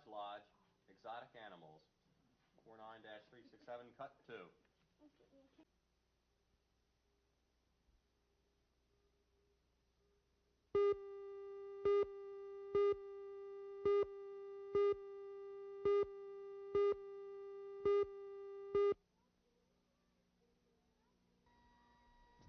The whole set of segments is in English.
Podge Lodge, exotic animals. 49-367, cut 2.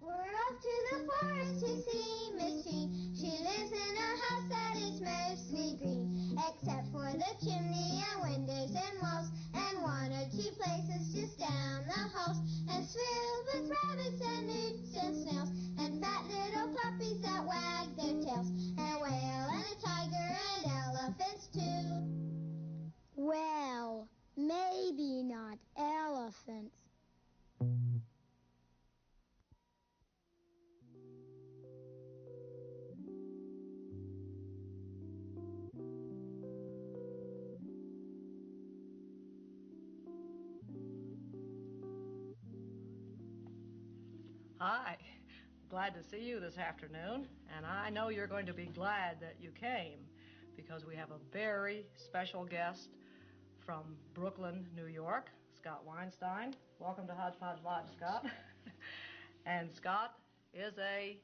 We're off to the forest to see Miss Jean. She lives in a house that is mostly green, except for the chimney and windows and walls, and one or two places just down the halls, and it's filled with rabbits and newts and snails, and fat little puppies that wag their tails, and a whale and a tiger and elephants too. Well, maybe not elephants. Hi, glad to see you this afternoon, and I know you're going to be glad that you came because we have a very special guest from Brooklyn, New York, Scott Weinstein. Welcome to Hodge Podge Lodge, Scott. And Scott is a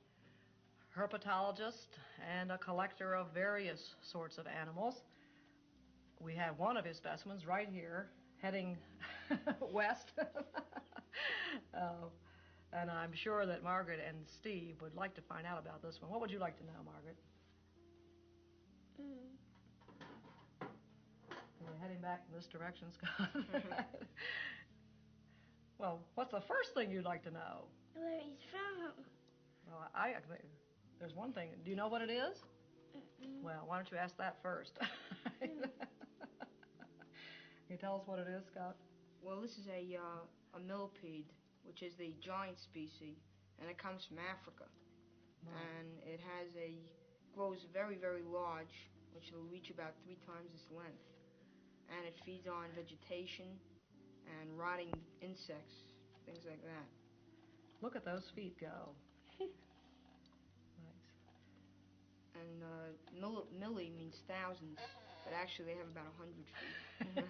herpetologist and a collector of various sorts of animals. We have one of his specimens right here, heading west. And I'm sure that Margaret and Steve would like to find out about this one. What would you like to know, Margaret? You're heading back in this direction, Scott. Well, what's the first thing you'd like to know? Where he's from. Well, there's one thing. Do you know what it is? Well, why don't you ask that first? Can you tell us what it is, Scott? Well, this is a millipede, which is the giant species, and it comes from Africa. Wow. And it grows very, very large, which will reach about 3 times its length. And it feeds on vegetation and rotting insects, things like that. Look at those feet go. Nice. And milli means thousands, but actually they have about 100 feet.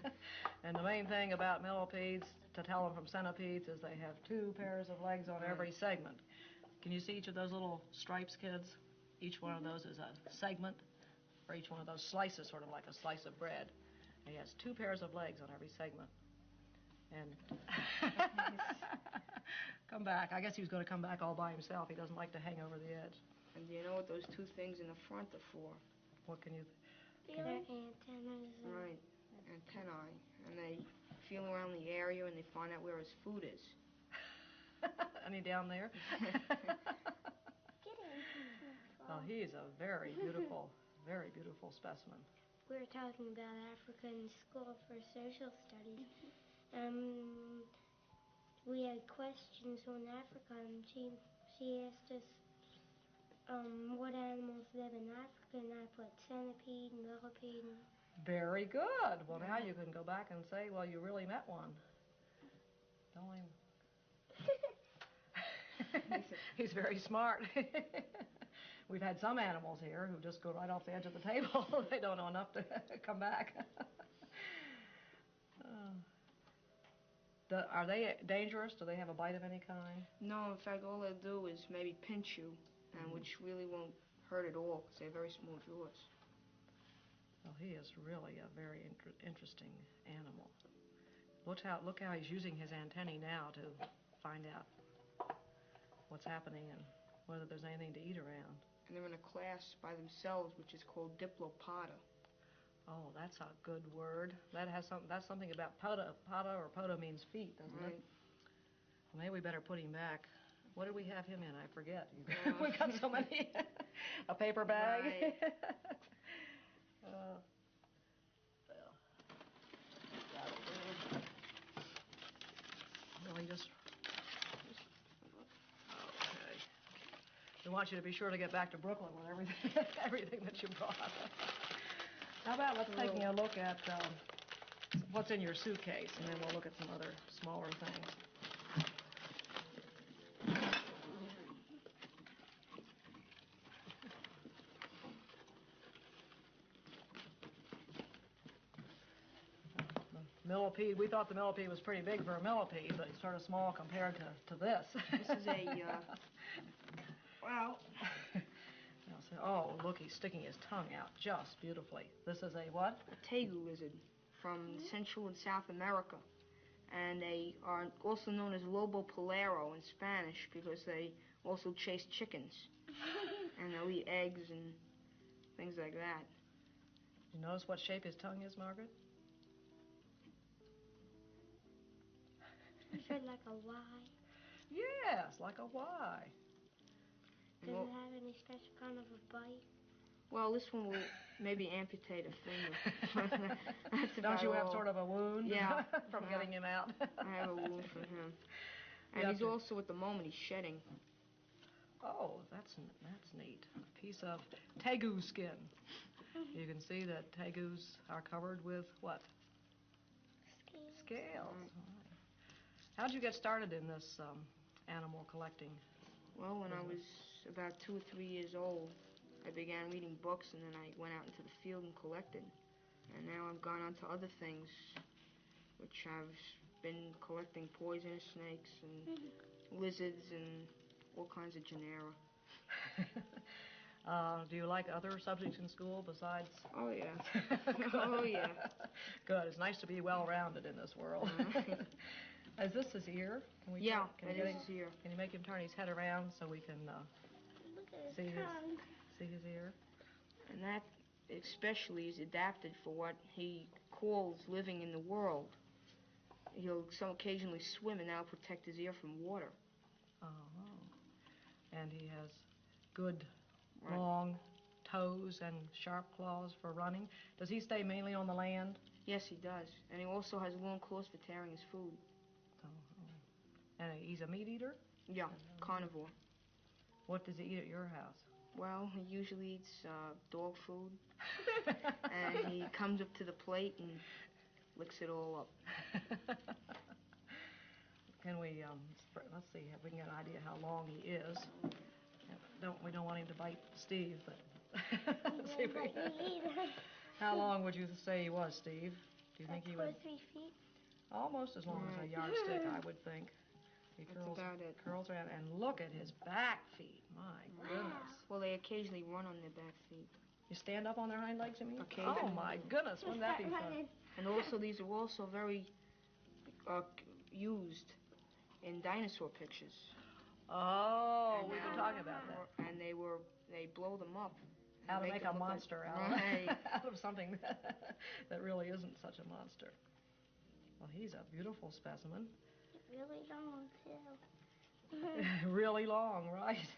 And the main thing about millipedes, to tell them from centipedes, is they have 2 pairs of legs on every segment. Can you see each of those little stripes, kids? Each one of those is a segment, or each one of those slices, sort of like a slice of bread. And he has 2 pairs of legs on every segment. And come back. I guess he was going to come back all by himself. He doesn't like to hang over the edge. And do you know what those 2 things in the front are for? What can you... They're antennas. Right, antennae. And they feel around the area and they find out where his food is. Any down there? Get in. Well, he is a very beautiful specimen. We were talking about Africa in school for social studies. We had questions on Africa, and she asked us what animals live in Africa, and I put centipede, millipede. Very good. Well, now you can go back and say, well, you really met one. Don't him. He's very smart. We've had some animals here who just go right off the edge of the table. They don't know enough to come back. Are they dangerous? Do they have a bite of any kind? No, in fact, all they do is maybe pinch you, and which really won't hurt at all because they have very small jaws. Well, he is really a very interesting animal. Look how he's using his antennae now to find out what's happening and whether there's anything to eat around. And they're in a class by themselves, which is called Diplopoda. Oh, that's a good word. That's something about poda. Poda or poda means feet, doesn't it? Well, maybe we better put him back. What did we have him in? I forget. We've got so many. A paper bag. Right. Well, he just... Okay. We want you to be sure to get back to Brooklyn with everything that you brought. How about let's take a look at what's in your suitcase, and then we'll look at some other smaller things. millipede. We thought the millipede was pretty big for a millipede, but it's sort of small compared to this. This is a, well... Oh, look, he's sticking his tongue out just beautifully. This is a what? A tegu lizard from Central and South America. And they are also known as lobo polaro in Spanish because they also chase chickens. And they'll eat eggs and things like that. You notice what shape his tongue is, Margaret? You said like a Y. Yes, like a Y. Does it have any special kind of a bite? Well, this one will maybe amputate a finger. That's Don't you have all. sort of a wound? Yeah. From getting him out? I have a wound from him. And he's also, at the moment, he's shedding. Oh, that's neat. A piece of tegu skin. You can see that tegus are covered with what? Scales. Right. How'd you get started in this animal collecting? Well, when I was about 2 or 3 years old, I began reading books, and then I went out into the field and collected. And now I've gone on to other things, which I've been collecting poisonous snakes and lizards and all kinds of genera. Do you like other subjects in school besides? Oh, yeah. Oh, yeah. Good. It's nice to be well-rounded in this world. Is this his ear? Can we yeah, can it is his ear. Can you make him turn his head around so we can Look at his tongue. see his ear? And that especially is adapted for what he calls living in the world. He'll occasionally swim, and that'll protect his ear from water. Oh. And he has good long toes and sharp claws for running. Does he stay mainly on the land? Yes, he does. And he also has long claws for tearing his food. And he's a meat eater? Yeah, carnivore. What does he eat at your house? Well, he usually eats dog food. And he comes up to the plate and licks it all up. Can we, let's see if we can get an idea how long he is. We don't want him to bite Steve, but see if we How long would you say he was, Steve? Do you think he 2 would? or 3 feet. Almost as long as a yardstick, I would think. He curls around, and look at his back feet. My goodness. Well, they occasionally run on their back feet. You stand up on their hind legs, you mean? Occasionally. Oh, my goodness. Wouldn't that be fun? And also, these are also very used in dinosaur pictures. Oh, we've been talking about that. And they blow them up. How to make a monster out of something that really isn't such a monster. Well, he's a beautiful specimen. Really long, too. Really long, right?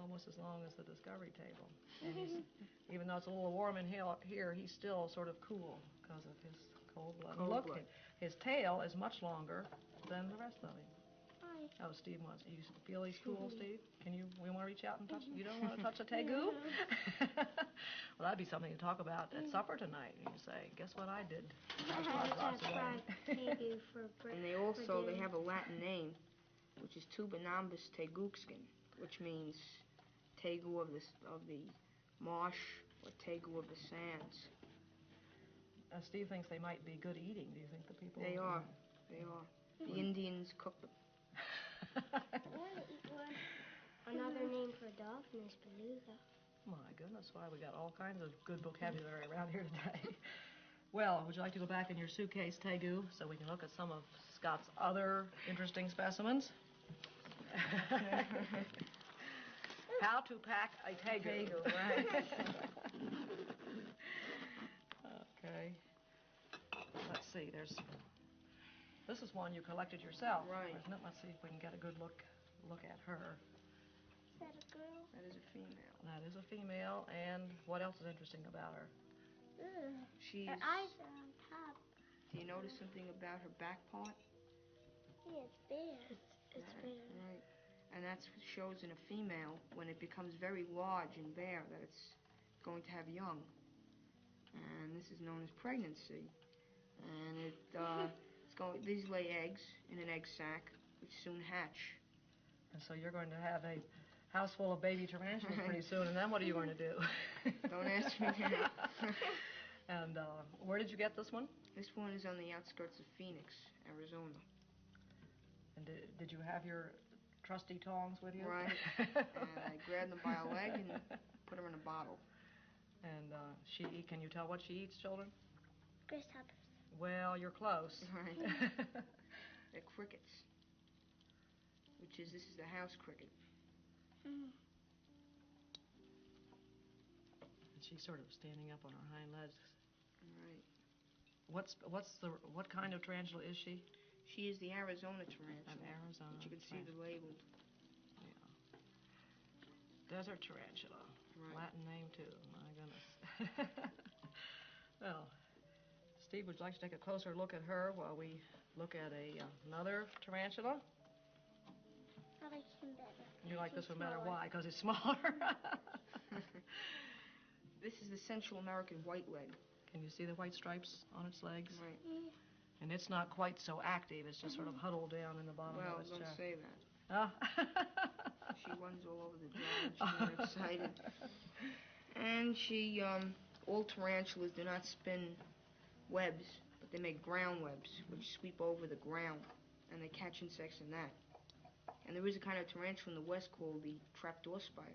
Almost as long as the Discovery Table. And even though it's a little warm in here, he's still sort of cool because of his cold blood. Look, his tail is much longer than the rest of him. Oh, Steve wants. You feel he's cool, Steve? We want to reach out and touch? You don't want to touch a tegu? Well, that'd be something to talk about at supper tonight. You say, guess what I did? Tegu for and they have a Latin name, which is Tubanambus teguxkin, which means tegu of the marsh or tegu of the sands. Steve thinks they might be good eating. Do you think the people? They are. They are. The Indians cook them. I want to eat one. Another name for a dolphin is beluga. My goodness, why we got all kinds of good vocabulary around here today. Well, would you like to go back in your suitcase, Tegu, so we can look at some of Scott's other interesting specimens? How to pack a tegu. Right. Okay. Let's see, this is one you collected yourself, right? Isn't it? Let's see if we can get a good look at her. Is that a girl? That is a female. That is a female, and what else is interesting about her? Her eyes are on top. Do you notice something about her back part? Yeah, it's bare. It's bare. Right. And that shows in a female, when it becomes very large and bare, that it's going to have young. And this is known as pregnancy. And these lay eggs in an egg sac, which soon hatch. And so you're going to have a house full of baby tarantulas pretty soon, and then what are you going to do? Don't ask me now. And where did you get this one? This one is on the outskirts of Phoenix, Arizona. And did you have your trusty tongs with you? Right. And I grabbed them by a leg and put them in a bottle. And can you tell what she eats, children? Grasshoppers. Well, you're close. Right. They're crickets. This is the house cricket. Mm. And she's sort of standing up on her hind legs. Right. What kind of tarantula is she? She is the Arizona tarantula. An Arizona. Which you can see the label. Yeah. Desert tarantula. Right. Latin name too. My goodness. Well, Steve, would you like to take a closer look at her while we look at another tarantula? I like him better. You like this one better? Smaller. Why? Because it's smaller. This is the Central American white leg. Can you see the white stripes on its legs? Right. And it's not quite so active. It's just sort of huddled down in the bottom Well, of its don't chest. say that. Oh. She runs all over the jar and she's very excited. And all tarantulas do not spin webs, but they make ground webs, which sweep over the ground, and they catch insects in that. And there is a kind of tarantula in the West called the trapdoor spider.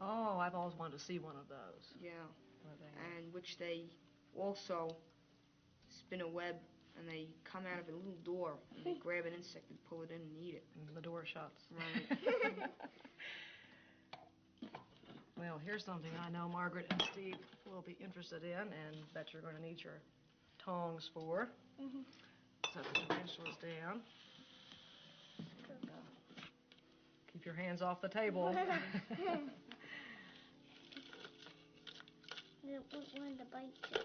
Oh, I've always wanted to see one of those. Yeah. Where And which they also spin a web, and they come out of a little door, and they grab an insect and pull it in and eat it. And the door shuts. Right. Well, here's something I know Margaret and Steve will be interested in, and that you're going to need your tongs for. Mm-hmm. Set the tarantulas down. Keep your hands off the table. I don't want to bite you.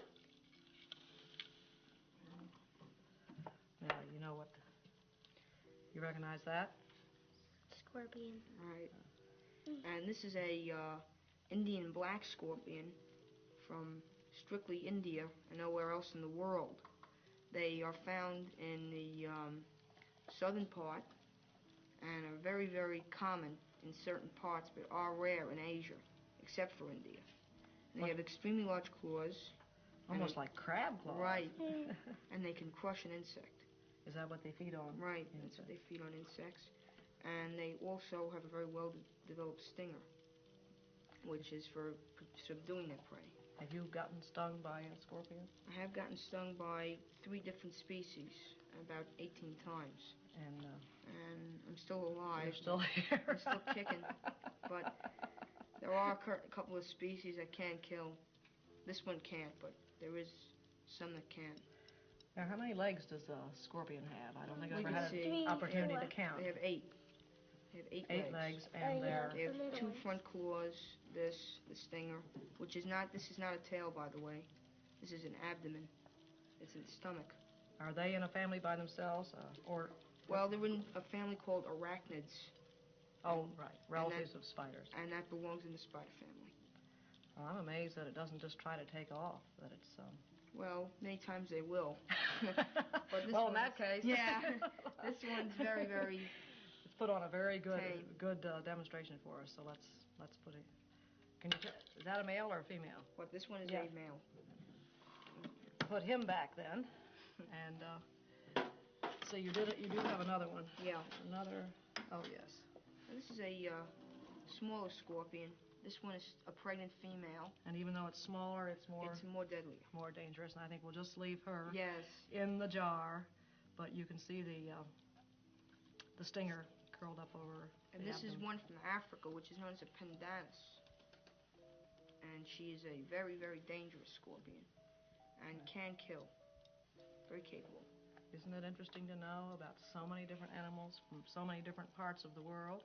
Now, you know what? You recognize that? Scorpion. Right. And this is a Indian black scorpion from strictly India and nowhere else in the world. They are found in the southern part and are very, very common in certain parts, but are rare in Asia, except for India. And they have extremely large claws. Almost like crab claws. Right. And they can crush an insect. Is that what they feed on? Right. That's what they feed on, insects. And they also have a very well-developed stinger, which is for subduing their prey. Have you gotten stung by a scorpion? I have gotten stung by 3 different species about 18 times. And I'm still alive. you're still here. I'm still kicking. But there are a couple of species that can kill. This one can't, but there is some that can. Now, how many legs does a scorpion have? I don't think I've We ever can had see- an opportunity to count. They have 8. They have 8 8 legs, and Oh, yeah. They have The little 2 ones. front claws, the stinger, this is not a tail, by the way. This is an abdomen. It's in the stomach. Are they in a family by themselves, or? Well, they're in a family called arachnids, Oh, right, relatives of spiders. and that belongs in the spider family. Well, I'm amazed that it doesn't just try to take off. That it's. Well, many times they will. But this Well, in one's- that case. Yeah, this one's very, very. It's put on a very good Tame. demonstration for us. So let's put it. Can you? Is that a male or a female? What, this one is Yeah. a male. Put him back then, and so you do have another one. Yeah. Another. Oh yes. Now, this is a smaller scorpion. This one is a pregnant female. And even though it's smaller, it's more deadly. more dangerous. And I think we'll just leave her Yes. in the jar, but you can see the stinger curled up over. And the this is abdomen. one from Africa, which is known as a pendanus. And she is a very, very dangerous scorpion and can kill. Very capable. Isn't it interesting to know about so many different animals from so many different parts of the world?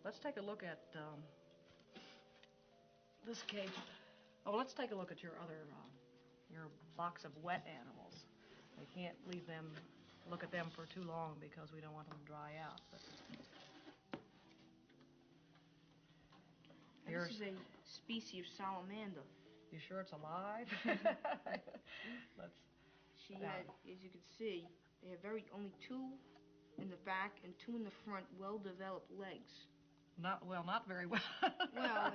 Let's take a look at this cage. Oh, let's take a look at your box of wet animals. We can't look at them for too long because we don't want them to dry out. But And this is a species of salamander. you sure it's alive? Let's. She had, as you can see, they have only 2 in the back and 2 in the front, well-developed legs. Not very well. Well,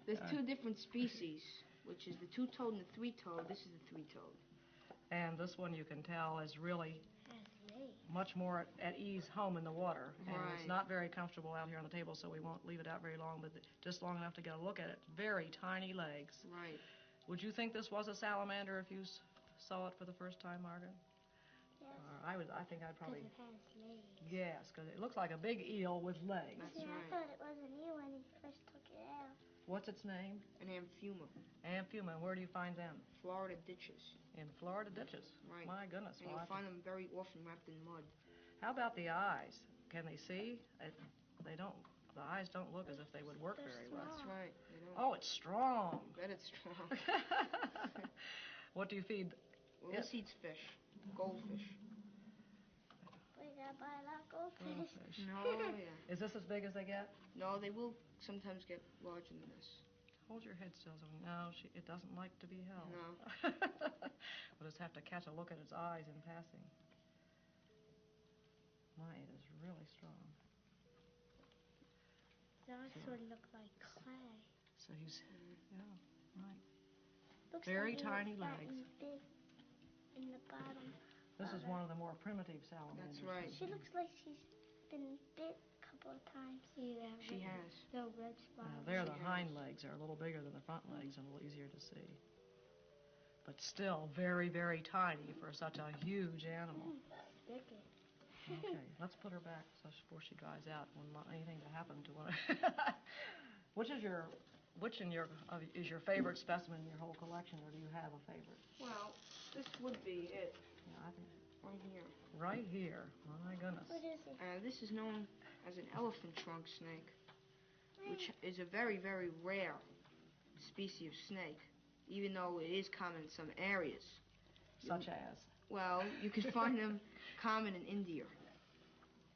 there's two different species, which is the two-toed and the three-toed. This is the three-toed. And this one, you can tell, is really much more at ease home in the water. And Right. it's not very comfortable out here on the table, so we won't leave it out very long, but just long enough to get a look at it. Very tiny legs. Right. Would you think this was a salamander if you saw it for the first time, Margaret? Yes. I think I'd probably... Because it has legs. Yes, because it looks like a big eel with legs. That's See, right. I thought it was an eel when he first took it out. What's its name? An amphuma. Amphuma. Where do you find them? Florida ditches. In Florida ditches. Right. My goodness. And you'll find them very often wrapped in mud. How about the eyes? Can they see? They don't. The eyes don't look as if they would work They're very well. That's right. They don't. Oh, it's strong. Bet it's strong. What do you feed? Well, this eats fish. Goldfish. We gotta buy a lot of goldfish. No, yeah. Is this as big as they get? No, they will sometimes get larger than this. Hold your head still. No, it doesn't like to be held. No. We'll just have to catch a look at its eyes in passing. My, it is really strong. His eyes sort of look like clay. So he's, yeah, right. Looks Very like he tiny was fat legs. and big in the bottom. This is one of the more primitive salamanders. That's right. She looks like she's been bit a couple of times. See that? She has. The red spot. There, She the has. hind legs are a little bigger than the front legs and a little easier to see. But still very, very tiny for such a huge animal. Sticky. Okay, let's put her back before she dries out. Wouldn't want anything to happen to her. Which is your favorite specimen in your whole collection, or do you have a favorite? Well, this would be it. Yeah, I think Right here. right here. My goodness. What is it? This is known as an elephant trunk snake, which is a very, very rare species of snake, even though it is common in some areas. Such as? Well, you can find them common in India,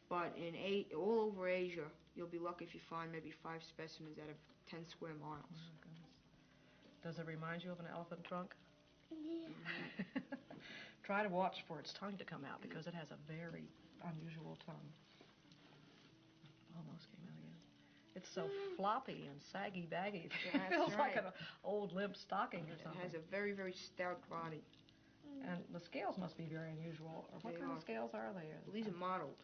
but in all over Asia, you'll be lucky if you find maybe 5 specimens out of 10 square miles. Oh, my goodness. Does it remind you of an elephant trunk? Yeah. Try to watch for its tongue to come out because it has a very unusual tongue. Almost came out again. It's so floppy and saggy-baggy. It feels like an old limp stocking or something. It has a very, very stout body. And the scales must be very unusual. Or what kind of scales are they? Well, these are mottled.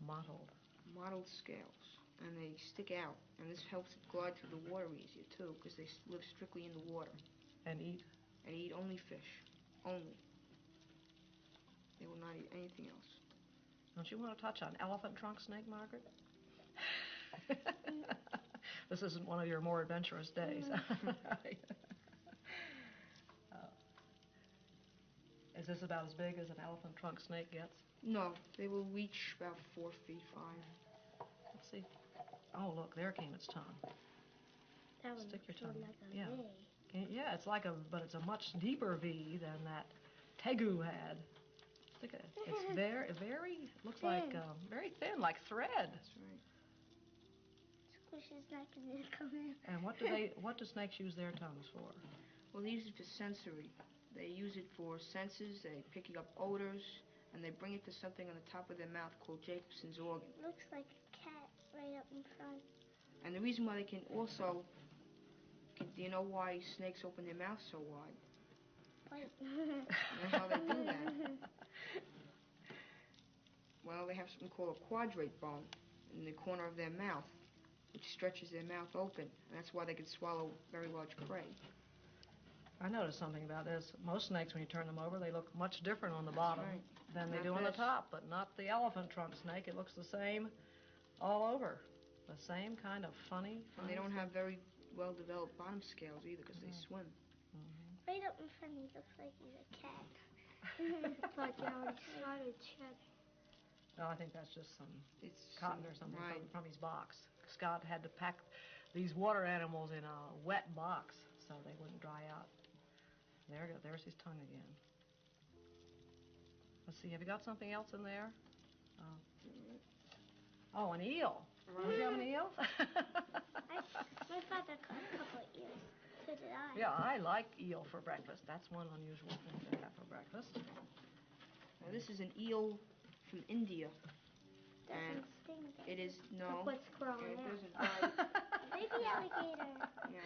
Mottled. Mottled scales. And they stick out. And this helps it glide through the water easier, too, because they live strictly in the water. And eat? And eat only fish. Only. They will not eat anything else. Don't you want to touch on elephant trunk snake, Margaret? This isn't one of your more adventurous days. Is this about as big as an elephant trunk snake gets? No, they will reach about 4 feet, 5. Let's see. Oh, look, there came its tongue. That one Stick your looks sort tongue. of like a Yeah. V. Yeah, it's like but it's a much deeper V than that Tegu had. Look at it. It's very, looks like very thin, like thread. That's right. Squish his neck and it'll come in. And what do snakes use their tongues for? Well, they use it for sensory. They use it for senses, they picking up odors, and they bring it to something on the top of their mouth called Jacobson's organ. Looks like a cat right up in front. And the reason why they can also, do you know why snakes open their mouth so wide? Wait. You know how they do that? Well, they have something called a quadrate bone in the corner of their mouth, which stretches their mouth open. And that's why they can swallow very large prey. I noticed something about this. Most snakes, when you turn them over, they look much different on the bottom than they do on the top, but not the elephant trunk snake. It looks the same all over. The same kind of funny. And they don't have very well-developed bottom scales either because they swim. Right up in front, he looks like he's a cat. But he started shedding. No, I think that's just some cotton or something from his box. Scott had to pack these water animals in a wet box so they wouldn't dry out. There's his tongue again. Let's see, have you got something else in there? Oh, an eel. Do you have an eel? My father caught a couple of eels. So did I. Yeah, I like eel for breakfast. That's one unusual thing to have for breakfast. Now, this is an eel from India. Doesn't sting though. It is, no. Look what's crawling It out. doesn't bite. Baby alligator. Yeah.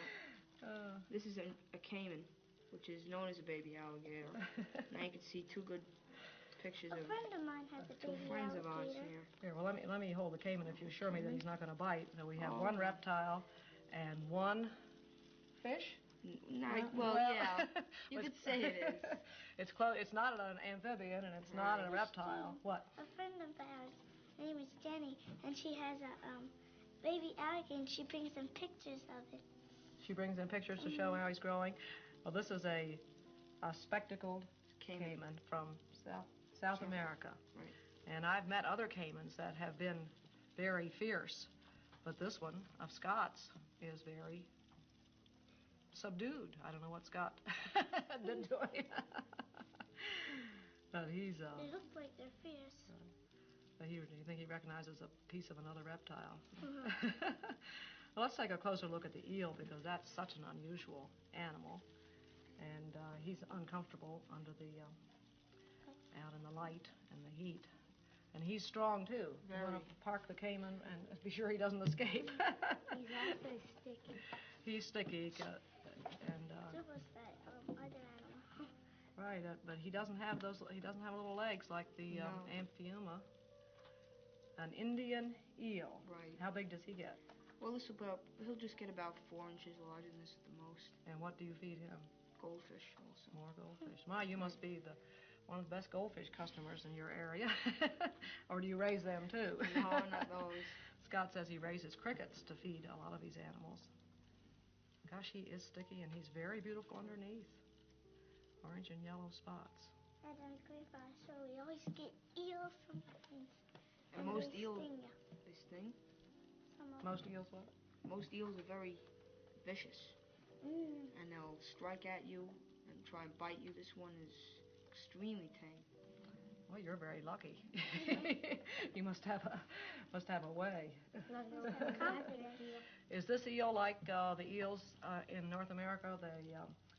This is a caiman, which is known as a baby alligator. Now you can see two good pictures A of friend of mine has a two baby friends of ours alligator. here. Here, well, let me hold the caiman if you assure me that he's not going to bite. So we have Oh. one reptile and one fish. Well, yeah, you could say it is. It's close. It's not an amphibian and it's not a reptile. What? A friend of ours, her name is Jenny, and she has a baby alligator, and she brings them pictures of it. She brings in pictures to show how he's growing. Well, this is a spectacled caiman from South America. Right. And I've met other caimans that have been very fierce, but this one of Scott's is very subdued. I don't know what Scott did to him. But he's They look like they're fierce. but you think he recognizes a piece of another reptile. Well, let's take a closer look at the eel because that's such an unusual animal, and he's uncomfortable under the out in the light and the heat, and he's strong too. You want to park the caiman and be sure he doesn't escape. He's also sticky. He's sticky, and So was that other animal. right, but he doesn't have those. He doesn't have little legs like the Amphiuma. An Indian eel. Right. How big does he get? Well, he'll just get about 4 inches larger than this at the most. And what do you feed him? Goldfish also. More goldfish. My, you must be one of the best goldfish customers in your area. Or do you raise them too? No, not those. Scott says he raises crickets to feed a lot of these animals. Gosh, he is sticky and he's very beautiful underneath. Orange and yellow spots. And then Grandpa, so we always get eels from things. And most they eels, sting you. they sting. Some of Most eels what? Most eels are very vicious, them. and they'll strike at you and try and bite you. This one is extremely tame. Well, you're very lucky. You must have a way. Is this eel like the eels in North America? They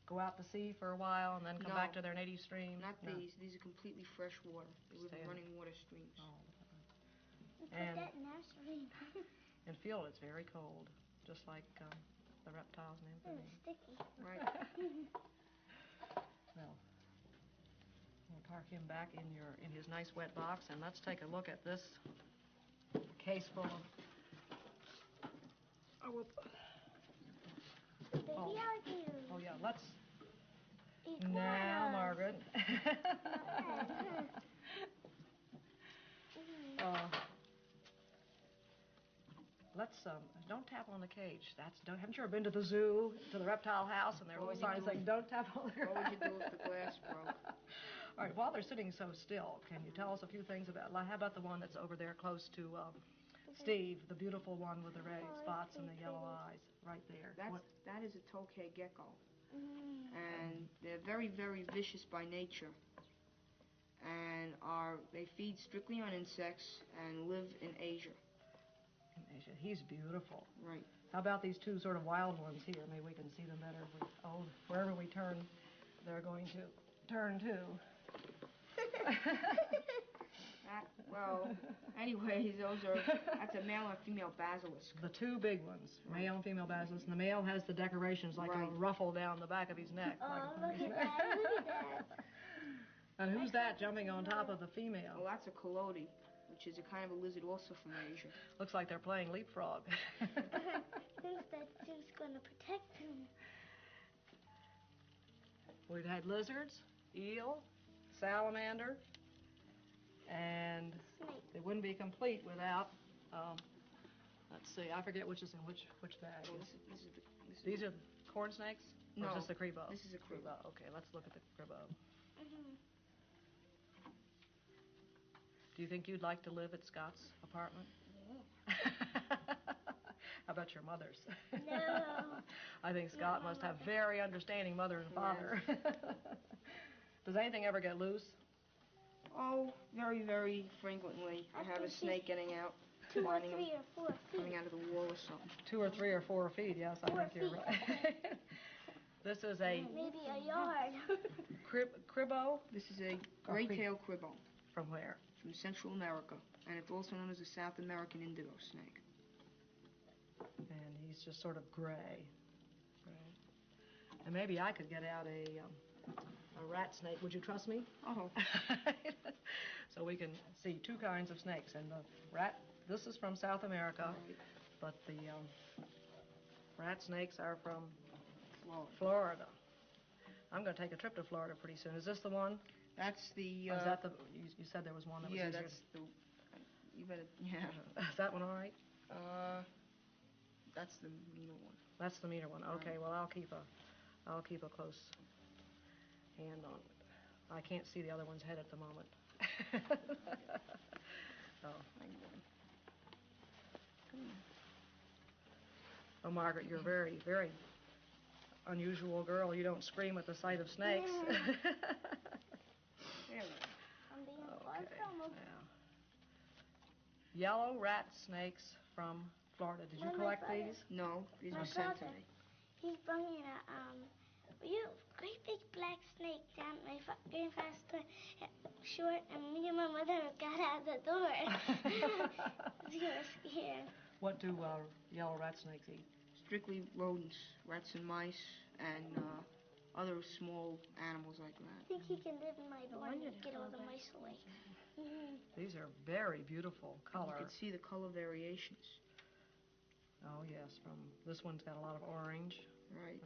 go out to sea for a while and then come back to their native stream? Not these. These are completely fresh water. They live in running water streams. Oh. Put that in our stream. In field, it's very cold, just like the reptiles and amphibians. Sticky. Right. Well, we'll park him back in his nice wet box, and let's take a look at this case full of. Baby alligators. Oh yeah, let's. Iguanas. Now, Margaret. Let's don't tap on the cage. Haven't you ever been to the zoo, to the reptile house, and there are little signs saying don't tap on there? What would you do if the glass broke? All right. While they're sitting so still, can you tell us a few things about? How about the one that's over there close to Steve, the beautiful one with the red spots and the yellow eyes, right there? That is a tokay gecko, and they're very, very vicious by nature, and they feed strictly on insects and live in Asia. He's beautiful. Right. How about these two sort of wild ones here? Maybe we can see them better. Wherever we turn, they're going to turn too. Well, anyways, that's a male and female basilisk. The two big ones, male and female basilisk. And the male has the decorations like a ruffle down the back of his neck. Oh, look at that, look at that. And who's that jumping on top of the female? Well, that's a coyote, which is a kind of a lizard also from Asia. Looks like they're playing leapfrog. Thinks that thing's going to protect him. We've had lizards, eel, salamander, and Snake. it wouldn't be complete without, let's see, I forget which is in which bag. Well, These are corn snakes? Or No, is this the crebo? this is a crebo. Okay, let's look at the crebo. Mm-hmm. Do you think you'd like to live at Scott's apartment? Yeah. How about your mother's? No. I think Scott must have very understanding mother and father. Does anything ever get loose? Oh, very, very frequently. I have a snake getting out. 2 or 3 or 4 feet. Coming out of the wall or something. 2 or 3 or 4 feet, yes, I think you're right. This is a... Maybe a yard. Cribbo? This is a gray-tailed cribbo. From where? from Central America, and it's also known as the South American indigo snake. And he's just sort of gray. And maybe I could get out a rat snake. Would you trust me? Oh. So we can see two kinds of snakes. And the rat, this is from South America, Right. but the rat snakes are from Florida. I'm going to take a trip to Florida pretty soon. Is this the one? That's the... Or is that the... You said there was one that was yeah, easier. that's the... You better... Yeah. Is that one all right? That's the meaner one. That's the meaner one. Okay, Right. well, I'll keep a close hand on it. I can't see the other one's head at the moment. Oh, Margaret, you're a very, very unusual girl. You don't scream at the sight of snakes. There we go. I'm being Okay, fun. yeah. Yellow rat snakes from Florida. Did you collect these? No, these My were sent to brother. me. He's bringing a great big black snake down my grandfather's door, short, and me and my mother got out the door. We were scared. What do yellow rat snakes eat? Strictly rodents, rats and mice, and other small animals like I that. think he can live in my barn and get all the mice away. These are very beautiful color. You can see the color variations. Oh yes, from this one's got a lot of orange. Right.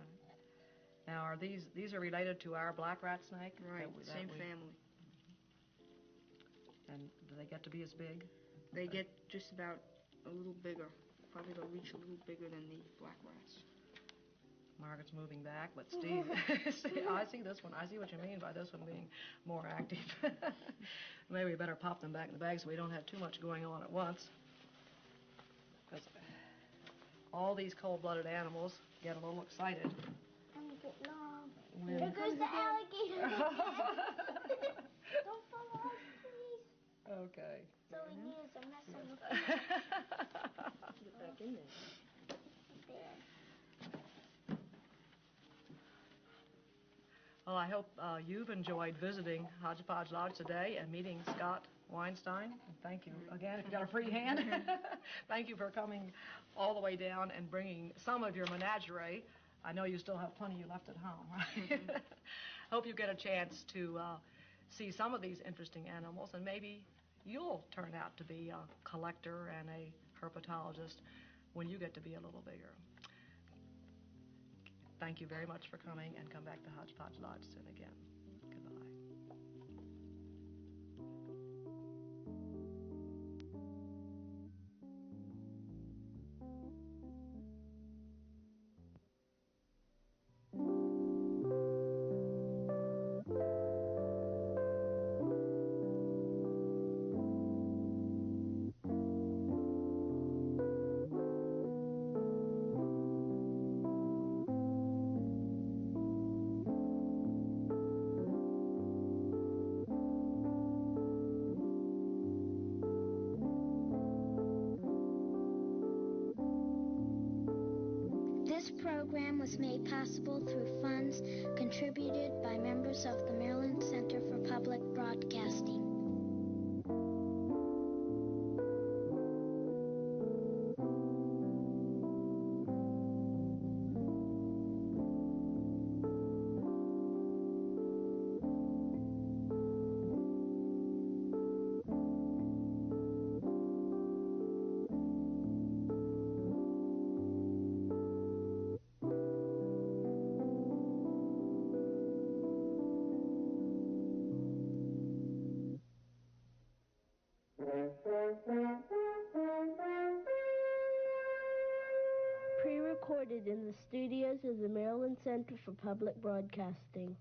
Now, are these are related to our black rat snake? Right, same family. And do they get to be as big? They get just about a little bigger. Probably they'll reach a little bigger than the black rats. Margaret's moving back, but Steve, I see this one. I see what you mean by this one being more active. Maybe we better pop them back in the bag so we don't have too much going on at once. Because all these cold-blooded animals get a little excited. I'm getting long. When- There goes the alligator. Don't follow us, please. Okay. So we need is a mess on the Get back in there. there. Well, I hope you've enjoyed visiting Hodge Podge Lodge today and meeting Scott Weinstein. And thank you again, if you got a free hand. Thank you for coming all the way down and bringing some of your menagerie. I know you still have plenty you left at home, right? Hope you get a chance to see some of these interesting animals, and maybe you'll turn out to be a collector and a herpetologist when you get to be a little bigger. Thank you very much for coming, and come back to Hodge Podge Lodge soon again. Goodbye. This program was made possible through funds contributed by members of the Maryland Center for Public Broadcasting. Pre-recorded in the studios of the Maryland Center for Public Broadcasting.